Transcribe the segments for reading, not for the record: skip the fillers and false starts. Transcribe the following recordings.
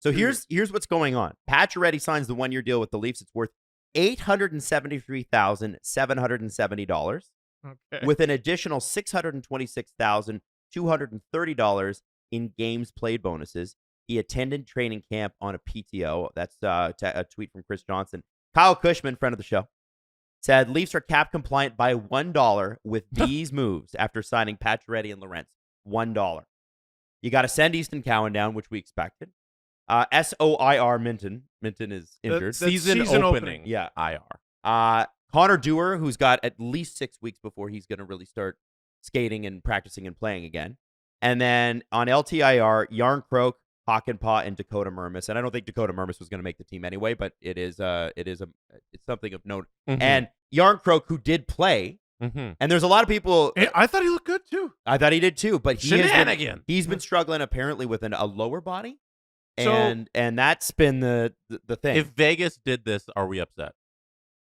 So here's what's going on. Pacioretty signs the 1-year deal with the Leafs. It's worth $873,770 with an additional $626,230 in games played bonuses. He attended training camp on a PTO. That's a tweet from Chris Johnson. Kyle Cushman, friend of the show, said Leafs are cap compliant by $1 with these moves after signing Pacioretty and Lorentz. $1. You got to send Easton Cowan down, which we expected. SOIR Minton. Minton is injured. Season opening. Yeah. IR. Connor Dewar, who's got at least 6 weeks before he's going to really start skating and practicing and playing again. And then on LTIR, Yarn Croak, Hakanpää, and Dakota Mermis. And I don't think Dakota Mermis was going to make the team anyway, but it's something of note. Mm-hmm. And Yarn Croak, who did play, and there's a lot of people. I thought he looked good too. I thought he did too, but he's been struggling apparently with a lower body. And that's been the thing. If Vegas did this, are we upset?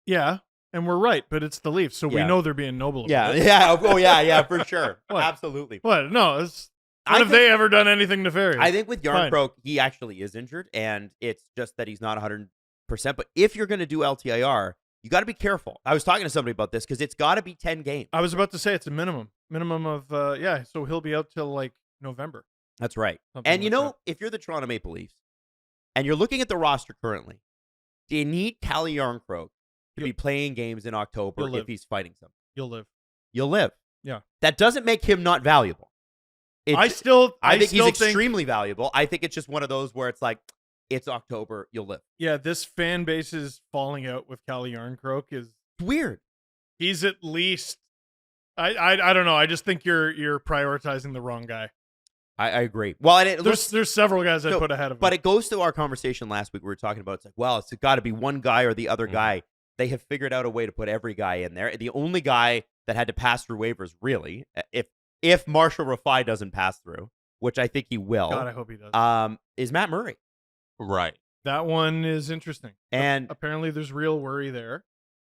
Yeah, and we're right, but it's the Leafs, so we know they're being noble about it. Yeah. Oh, yeah, for sure. Absolutely. What? No, when have they ever done anything nefarious? I think with Yarn Croak, he actually is injured, and it's just that he's not 100%. But if you're going to do LTIR, you got to be careful. I was talking to somebody about this because it's got to be 10 games. I was about to say it's a minimum of, so he'll be out till like November. That's right. Something and like if you're the Toronto Maple Leafs and you're looking at the roster currently, do you need Calle Yarncroke to be playing games in October if he's fighting something? You'll live. You'll live. Yeah. That doesn't make him not valuable. I think he's extremely valuable. I think it's just one of those where it's like, it's October, you'll live. Yeah, this fan base is falling out with Calle Yarncroke is weird. He's at least I don't know. I just think you're prioritizing the wrong guy. I agree. Well, there's several guys I put ahead of him. But it goes to our conversation last week. We were talking about it's like, well, it's got to be one guy or the other guy. They have figured out a way to put every guy in there. The only guy that had to pass through waivers, really, if Marshall Rafai doesn't pass through, which I think he will. God, I hope he does. Is Matt Murray. Right. That one is interesting. And apparently there's real worry there.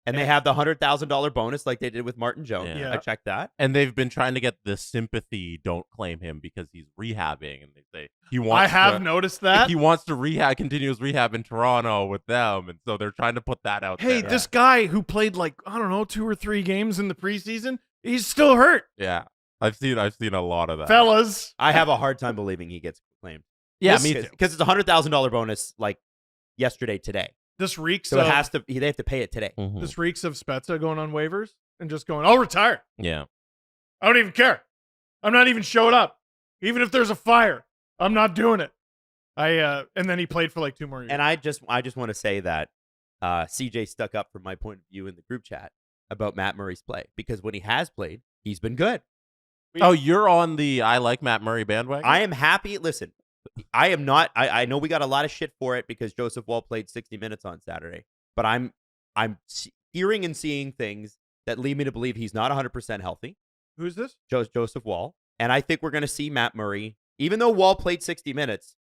And they have the $100,000 bonus like they did with Martin Jones. Yeah. I checked that. And they've been trying to get the sympathy, don't claim him because he's rehabbing. And they say he wants I have noticed that. He wants to continuous rehab in Toronto with them. And so they're trying to put that out there. Hey, this guy who played 2 or 3 games in the preseason, he's still hurt. Yeah. I've seen a lot of that. Fellas. I have a hard time believing he gets claimed. Yeah, me too. Because it's a $100,000 bonus like yesterday, today. This reeks so of... they have to pay it today. Mm-hmm. This reeks of Spezza going on waivers and just going, I'll retire. Yeah. I don't even care. I'm not even showing up. Even if there's a fire, I'm not doing it. And then he played for 2 more years. And I just want to say that CJ stuck up for my point of view in the group chat about Matt Murray's play. Because when he has played, he's been good. You're on the I like Matt Murray bandwagon? I am happy. Listen, I am not. I know we got a lot of shit for it because Joseph Wall played 60 minutes on Saturday. But I'm hearing and seeing things that lead me to believe he's not 100% healthy. Who's this? Joseph Wall. And I think we're going to see Matt Murray, even though Wall played 60 minutes,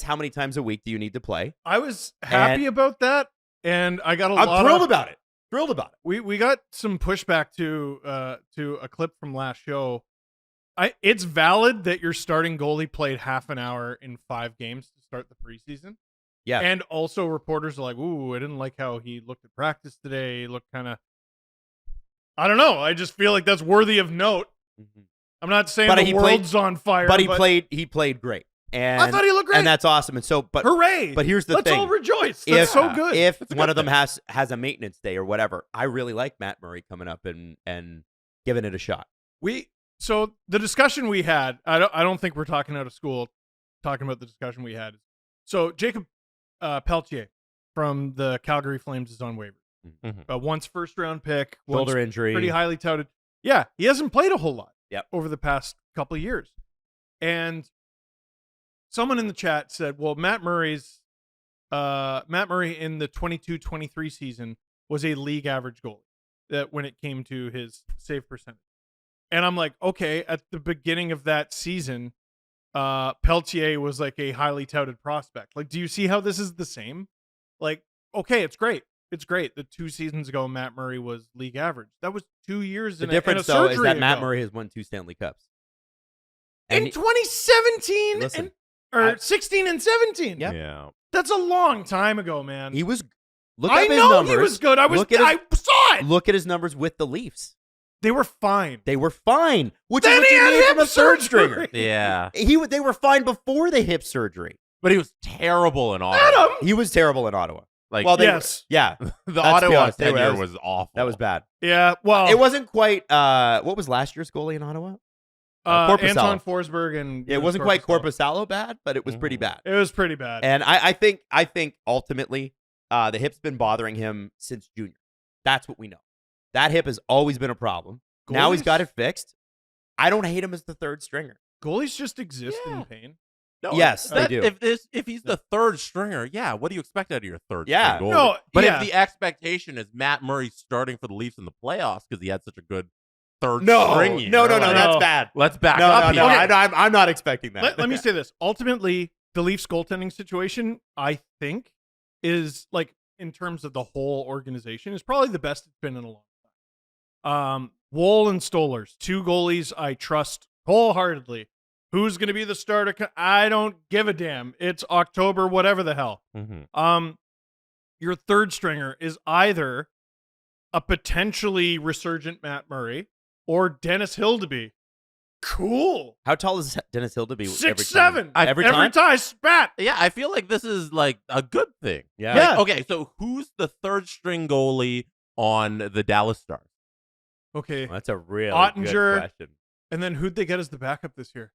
how many times a week do you need to play? I was happy about that. And I got I'm thrilled about it. Thrilled about it. We got some pushback to a clip from last show. It's valid that your starting goalie played half an hour in 5 games to start the preseason. Yeah. And also reporters are like, ooh, I didn't like how he looked at practice today. He looked kind of, I don't know. I just feel like that's worthy of note. Mm-hmm. I'm not saying the world's on fire. But he played great. And I thought he looked great. And that's awesome. And so, hooray. But here's the thing. Let's all rejoice. That's so good. If one of them has a maintenance day or whatever, I really like Matt Murray coming up and giving it a shot. So the discussion we had, I don't think we're talking out of school talking about the discussion we had. So Jacob Pelletier from the Calgary Flames is on waivers. Mm-hmm. Once first round pick, shoulder injury, pretty highly touted. Yeah, he hasn't played a whole lot over the past couple of years. And someone in the chat said, well, Matt Murray in the 22-23 season was a league average goalie that when it came to his save percentage. And I'm like, okay, at the beginning of that season, Pelletier was like a highly touted prospect. Like, do you see how this is the same? Like, okay, it's great. It's great. The 2 seasons ago, Matt Murray was league average. That was 2 years the in difference, a though, is that ago. Matt Murray has won 2 Stanley Cups. In 2017? Listen, or 16 and 17. Yep. Yeah. That's a long time ago, man. He was. Look I up his know numbers. he was good. I saw it. Look at his numbers with the Leafs. They were fine. They were fine. Which Then is what he you had need from hip a third surgery. stringer. Yeah. They were fine before the hip surgery. But he was terrible in Ottawa. Adam. He was terrible in Ottawa. Like, Well, they Yes. yeah, the let's be Ottawa honest, they were- tenure that was awful. that was bad. Yeah. Well, It wasn't quite. What was last year's goalie in Ottawa? Korpisalo. Anton Forsberg and It wasn't quite Korpisalo bad, but it was pretty Mhm. bad. It was pretty bad. And I think ultimately, the hip's been bothering him since junior. That's what we know. That hip has always been a problem. Now he's Goalies- got it fixed. I don't hate him as the third stringer. Goalies just exist Yeah. in pain. No, Yes, they do. If he's the third stringer, yeah, what do you expect out of your third Yeah. string goalie? No, But yeah. if the expectation is Matt Murray starting for the Leafs in the playoffs because he had such a good third No, string year, no, like, that's bad. let's back No, up no, here. I'm not expecting that. Let me say this. Ultimately, the Leafs goaltending situation, I think, is like in terms of the whole organization, is probably the best it's been in a long time. Woll and Stolarz, two goalies I trust wholeheartedly. Who's going to be the starter? I don't give a damn. It's October, whatever the hell. Mhm. Your third stringer is either a potentially resurgent Matt Murray or Dennis Hildeby. Cool. How tall is Dennis Hildeby? 6'7". Every Every time? time, spat. Yeah, I feel like this is like a good thing. Yeah. Yeah. Okay, so who's the third string goalie on the Dallas Stars? Okay. Well, that's a really Ottinger. good question. And then who'd they get as the backup this year?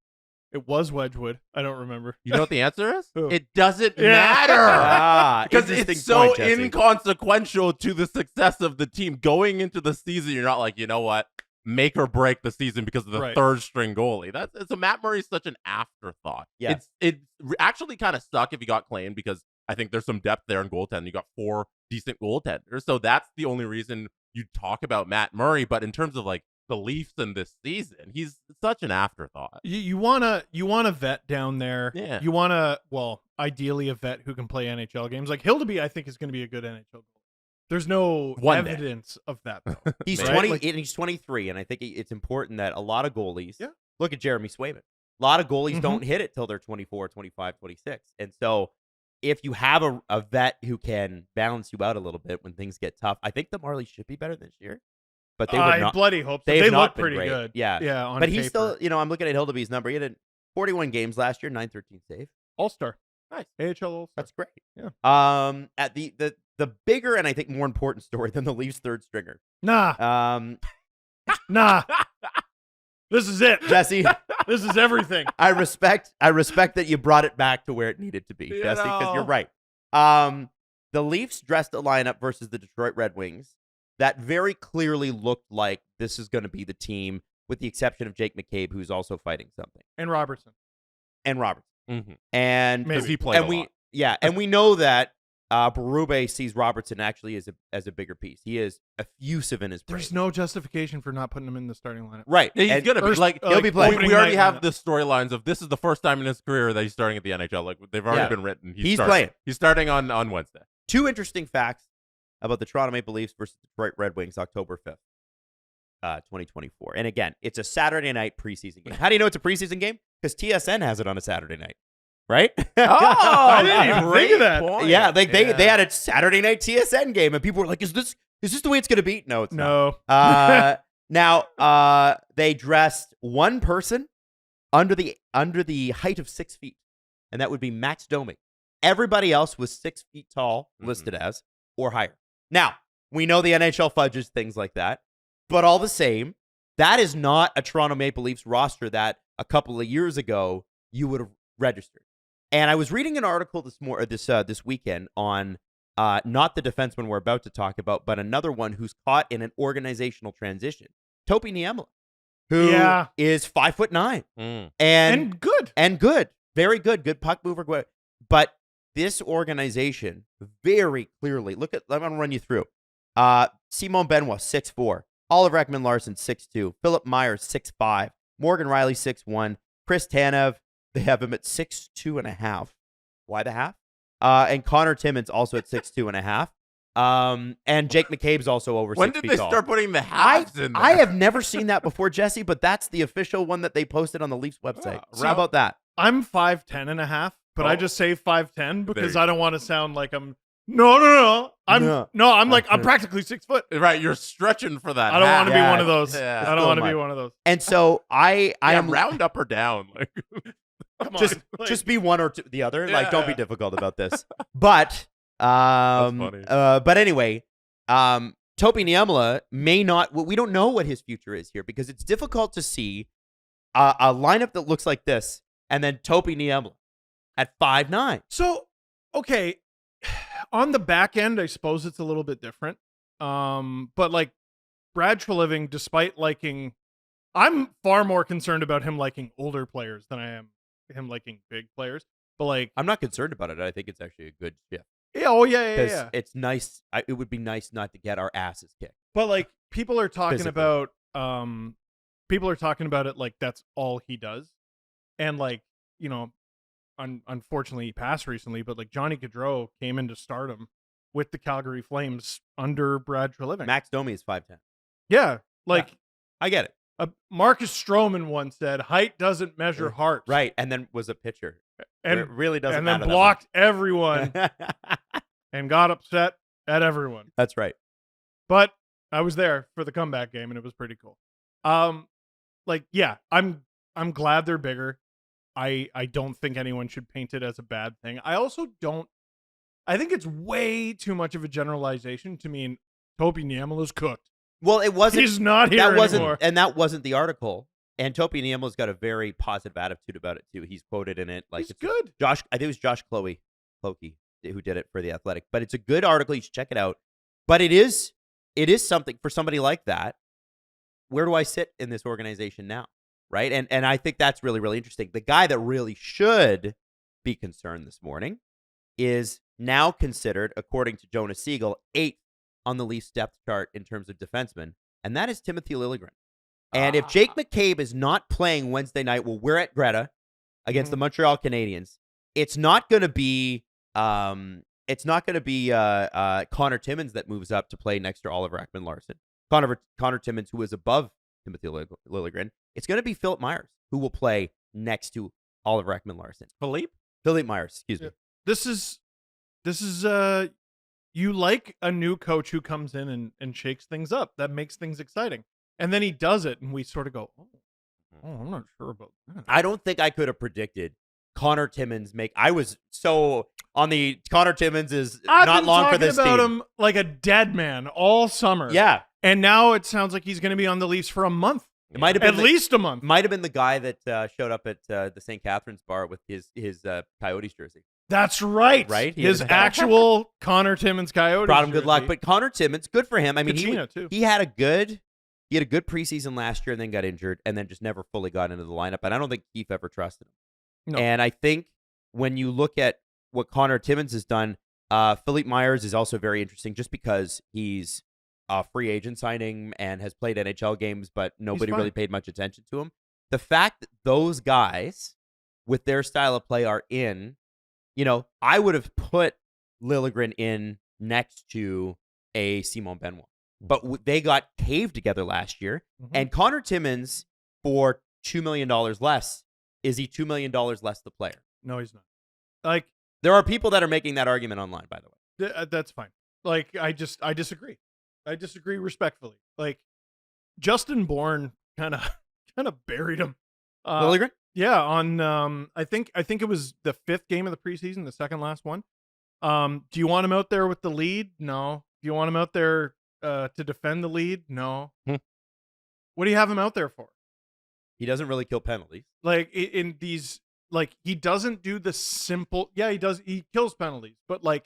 It was Wedgwood. I don't remember. You know what the answer is? Who? It doesn't Yeah. matter. Because Interesting it's so point, Jesse. inconsequential to the success of the team. Going into the season, you're not like, you know what? Make or break the season because of the Right. third string goalie. So Matt Murray's such an afterthought. Yeah. It actually kind of suck if he got claimed because I think there's some depth there in goaltending. You got 4 decent goaltenders. So that's the only reason you talk about Matt Murray. But in terms of like the Leafs in this season, he's such an afterthought. You wanna vet down there. Yeah. You wanna ideally a vet who can play NHL games. Like Hildeby, I think is going to be a good NHL goalie. There's no One day. evidence of that though. He's Right? 20 Like- and he's 23, and I think it's important that a lot of goalies Yeah. look at Jeremy Swayman. A lot of goalies Mhm. don't hit it till they're 24, 25, 26. And so if you have a vet who can balance you out a little bit when things get tough, I think the Marlies should be better this year. But they would I not. bloody hope so. They have They not look been pretty great. good. Yeah. Yeah. On But he's paper. still, I'm looking at Hildeby's number. He had 41 games last year, 913 save. All-star. Nice. AHL All-Star. That's great. Yeah. At the bigger and I think more important story than the Leafs third stringer. Nah. Um, Nah. This is it. Jesse, This is everything. I respect that you brought it back to where it needed to be, You Jesse, because you're know. right. The Leafs dressed a lineup versus the Detroit Red Wings that very clearly looked like this is going to be the team, with the exception of Jake McCabe, who's also fighting something, And Robertson. and Roberts. Mm-hmm. And Maybe. Because he played and a we lot. and we know that Berube sees Robertson actually as a bigger piece. He is effusive in his praise. There's no justification for not putting him in the starting lineup. right. Yeah, he's And- gonna be First- like he'll be playing. We opening already night have lineup. the storylines of this is the first time in his career that he's starting at the NHL. Like they've already Yeah. been written. He's starting. playing. He's starting on Wednesday. Two interesting facts about the Toronto Maple Leafs versus Detroit Red Wings, October 5th, 2024. And again, it's a Saturday night preseason game. How do you know it's a preseason game? Because TSN has it on a Saturday night, right? I didn't even think of that. point. Yeah, like they Yeah. had a Saturday night TSN game, and people were like, "Is this the way it's going to be?" No, it's not. No. Now, they dressed one person under the height of 6 feet, and that would be Max Domi. Everybody else was 6 feet tall, listed as, or higher. Now, we know the NHL fudges things like that, but all the same, that is not a Toronto Maple Leafs roster that a couple of years ago you would have registered. And I was reading an article this weekend on not the defenseman we're about to talk about, but another one who's caught in an organizational transition, Topi Niemela, who is 5'9" Mm. And good. and good, very good puck mover. But this organization very clearly I'm going to run you through. Simon Benoit 6'4", Oliver Ekman-Larsson 6'2", Philip Myers 6'5", Morgan Riley 6'1", Chris Tanev, they have him at 6'2.5". Why the half? And Connor Timmins also at 6'2.5". And Jake McCabe's also over 6 When feet did they tall. start putting the halves in there? I have never seen that before, Jesse, but that's the official one that they posted on the Leafs website. Yeah, So how about that? I'm 5'10" and a half, but I Oh. just say 5'10" because you I don't want to sound like I'm. No. I'm like I'm practically 6 foot. Right, you're stretching for that. I don't want to be Yeah, one of those. yeah. I don't So want to am be I. one of those. And so I Yeah, am round up or down. Like, Come on. Like, just be one or two, the other. Like, don't be Yeah. difficult about this. But funny. but anyway, Topi Niemela may not. We don't know what his future is here because it's difficult to see a lineup that looks like this and then Topi Niemela at 5'9". So, okay, on the back end, I suppose it's a little bit different. But like Brad Treliving, despite liking, I'm far more concerned about him liking older players than I am him liking big players. But like, I'm not concerned about it. I think it's actually a good shift yeah. because it's nice. It would be nice not to get our asses kicked. But like, people are talking Physically. about it like that's all he does, and like, you know, unfortunately he passed recently, but like Johnny Gaudreau came into stardom with the Calgary Flames under Brad Treliving. Max Domi is 5'10". Yeah, like I get it. Marcus Stroman once said, "Height doesn't measure heart." Right, and then was a pitcher. and it really doesn't and then matter blocked everyone that much. and got upset at everyone. That's right. But I was there for the comeback game, and it was pretty cool. Like, yeah, I'm glad they're bigger. I don't think anyone should paint it as a bad thing. I also don't. I think it's way too much of a generalization to mean Topi Niemela's cooked. Well, it wasn't. He's not here anymore. And that wasn't the article. And Topi Niemela's got a very positive attitude about it too. He's quoted in it like He's it's good. Josh. I think it was Josh Cloakey who did it for The Athletic. But it's a good article. You should check it out. But it is something for somebody like that. Where do I sit in this organization now? Right. And I think that's really, really interesting. The guy that really should be concerned this morning is now considered, according to Jonas Siegel, 8th on the Leafs depth chart in terms of defensemen, and that is Timothy Liljegren. And if Jake McCabe is not playing Wednesday night, well, we're at Greta against the Montreal Canadiens. It's not going to be Connor Timmins that moves up to play next to Oliver Ekman-Larsson. Connor Timmins, who is above Timothy Liljegren. It's going to be Philip Myers, who will play next to Oliver Ekman-Larsson. Philip Myers, excuse me. This is you like a new coach who comes in and shakes things up. That makes things exciting. And then he does it, and we sort of go, oh, I'm not sure about that. I don't think I could have predicted Connor Timmins I was so on the Connor Timmins is not long for this team. I've been talking about him like a dead man all summer. Yeah. And now it sounds like he's going to be on the Leafs for a month. It might have been at least a month. Might have been the guy that showed up at the St. Catharines bar with his Coyotes jersey. That's right. Right? His actual Connor Timmins Coyotes brought him good luck. jersey. But Connor Timmins, good for him. I mean, too. he had a good preseason last year and then got injured and then just never fully got into the lineup. And I don't think Keefe ever trusted him. No. And I think when you look at what Connor Timmins has done, Philippe Myers is also very interesting just because he's a free agent signing and has played NHL games, but nobody really paid much attention to him. The fact that those guys with their style of play are in, I would have put Liljegren in next to a Simon Benoit. But they got caved together last year. Mm-hmm. And Connor Timmins, for $2 million less, is he $2 million less the player? No, he's not. Like, there are people that are making that argument online, by the way. That's fine. Like, I disagree. I disagree respectfully. Like, Justin Bourne kind of buried him. Liljegren? Yeah, on I think it was the 5th game of the preseason, the second last one. Do you want him out there with the lead? No. Do you want him out there to defend the lead? No. What do you have him out there for? He doesn't really kill penalties. Like in these, like he doesn't do the simple. Yeah, he does. He kills penalties, but like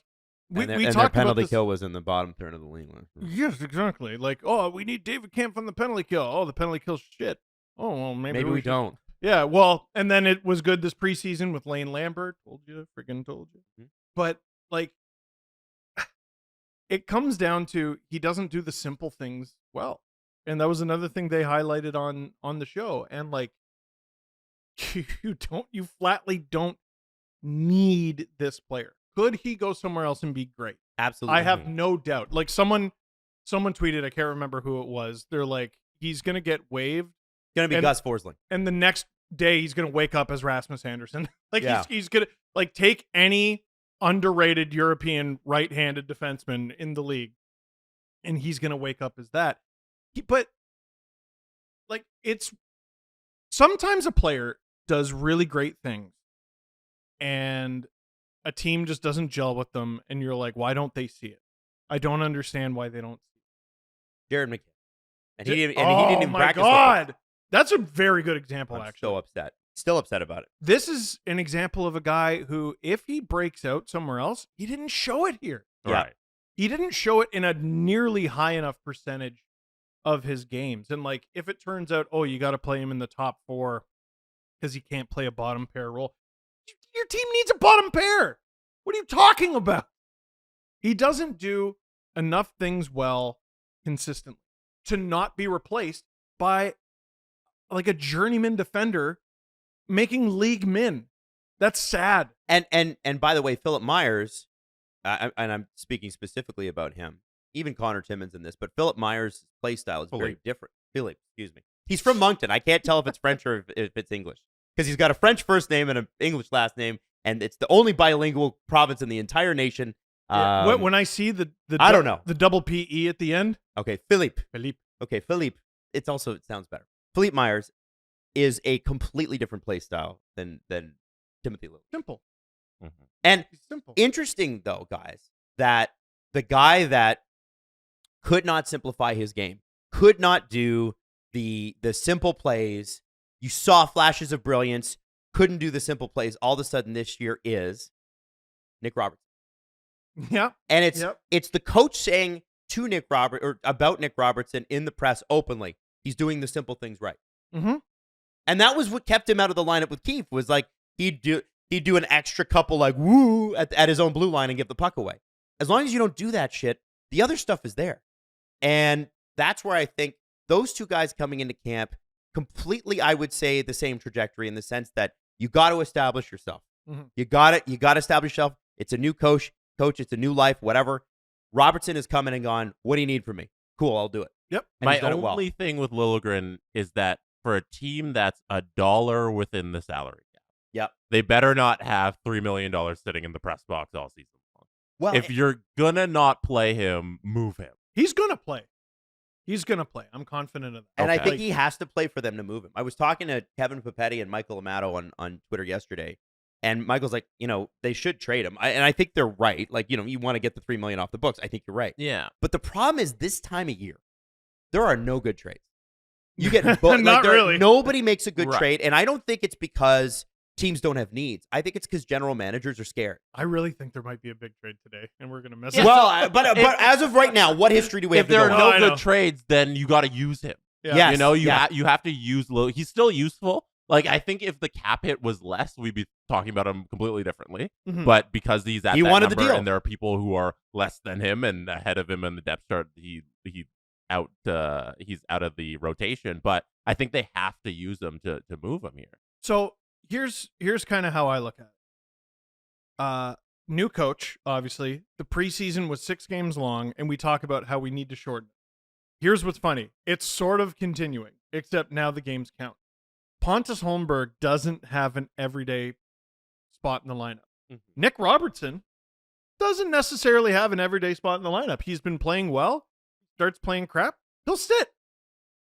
we their talked about penalty this. kill was in the bottom third of the league. Yes, exactly. Like, oh, we need David Kampf on the penalty kill. Oh, the penalty kill's shit. Oh, well, maybe we don't. Yeah, well, and then it was good this preseason with Lane Lambert. Told you. Mm-hmm. But like, it comes down to he doesn't do the simple things well. And that was another thing they highlighted on the show. And like, you flatly don't need this player. Could he go somewhere else and be great? Absolutely. I have no doubt. Like someone tweeted, I can't remember who it was. They're like, he's going to get waived. It's going to be Gus Forsling. And the next day he's gonna wake up as Rasmus Andersson. Like Yeah. he's gonna like take any underrated European right-handed defenseman in the league, and he's gonna wake up as that. But like it's sometimes a player does really great things, and a team just doesn't gel with them, and you're like, why don't they see it? I don't understand why they don't see it. Jared McCann. And he didn't even practice. Oh my God. That's a very good example, I'm actually. so upset. Still upset about it. This is an example of a guy who, if he breaks out somewhere else, he didn't show it here. Yeah. Right. He didn't show it in a nearly high enough percentage of his games. And like, if it turns out, oh, you got to play him in the top 4 because he can't play a bottom pair role, your team needs a bottom pair. What are you talking about? He doesn't do enough things well consistently to not be replaced by like a journeyman defender making league min. That's sad. And by the way, Philip Myers, and I'm speaking specifically about him, even Connor Timmins in this, but Philip Myers' play style is very different. Philip, excuse me. He's from Moncton. I can't tell if it's French or if it's English because he's got a French first name and an English last name, and it's the only bilingual province in the entire nation. Yeah. When I see the I don't know, the double PE at the end. Okay, Philippe. Okay, Philippe. It sounds better. Philippe Myers is a completely different play style than Timothy Lillard. Simple. Mm-hmm. And He's simple. Interesting though, guys, that the guy that could not simplify his game, could not do the simple plays, you saw flashes of brilliance, couldn't do the simple plays, all of a sudden this year is Nick Robertson. Yeah. And it's the coach saying to Nick Robertson or about Nick Robertson in the press openly, he's doing the simple things right. Mm-hmm. And that was what kept him out of the lineup with Keefe, was like he'd do an extra couple like woo at his own blue line and give the puck away. As long as you don't do that shit, the other stuff is there. And that's where I think those two guys coming into camp completely, I would say, the same trajectory in the sense that you got to establish yourself. Mm-hmm. You got to establish yourself. It's a new coach, it's a new life, whatever. Robertson has come in and gone, what do you need from me? Cool, I'll do it. Yep. And My he's done it well. only thing with Liljegren is that for a team that's $1 within the salary cap, yep, they better not have $3 million sitting in the press box all season long. Well, if you're gonna not play him, move him. He's gonna play. I'm confident of that. And I think he has to play for them to move him. I was talking to Kevin Papetti and Michael Amato on Twitter yesterday, and Michael's like, they should trade him. And I think they're right. Like, you want to get the $3 million off the books. I think you're right. Yeah. But the problem is this time of year, there are no good trades. You get both. Not really. Nobody makes a good Right. trade, and I don't think it's because teams don't have needs. I think it's because general managers are scared. I really think there might be a big trade today, and we're gonna miss Yeah. it. Well, but as of right now, what history do we have If to there go are on? I no know. good trades, then you got to use him. Yeah. Yes. You have to use He's still useful. Like, I think if the cap hit was less, we'd be talking about him completely differently. Mhm. But because he's at He that wanted the number deal. and there are people who are less than him and ahead of him in the depth chart, he's out of the rotation. But I think they have to use him to move him here. So here's kind of how I look at it. New coach, obviously. The preseason was 6 games long, and we talk about how we need to shorten it. Here's what's funny. It's sort of continuing, except now the games count. Pontus Holmberg doesn't have an everyday spot in the lineup. Mm-hmm. Nick Robertson doesn't necessarily have an everyday spot in the lineup. He's been playing well, starts playing crap, he'll sit.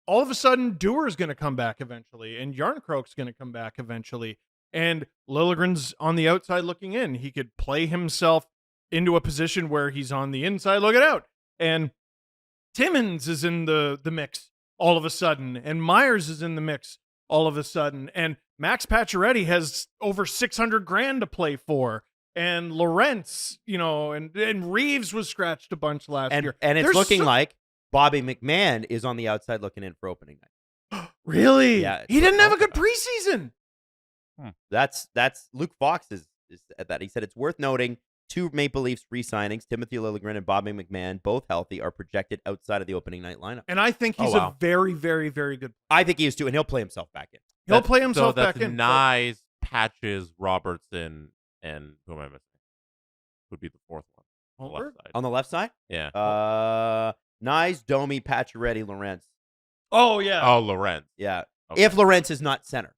All of a sudden, Dewar's going to come back eventually, and Yarncroke's going to come back eventually, and Liljegren's on the outside looking in. He could play himself into a position where he's on the inside looking out, and Timmins is in the mix all of a sudden, and Myers is in the mix all of a sudden, and Max Pacioretty has over $600,000 to play for, and Lorentz, and Reeves was scratched a bunch last year, and it's There's looking like Bobby McMahon is on the outside looking in for opening night. Really? Yeah, He didn't have a good preseason. That's Luke Fox is at that. He said it's worth noting 2 Maple Leafs re-signings, Timothy Liljegren and Bobby McMahon, both healthy, are projected outside of the opening night lineup. And I think he's a very, very, very good. I think he is too, and he'll play himself back in. He'll play himself back in. Nyes, Patches, Robertson, and who am I missing? Would be the fourth one on the left side. On the left side? Yeah. Nyes, Domi, Pacioretty, Lorentz. Oh, yeah. Oh, Lorenz. Yeah. Okay. If Lorentz is not center.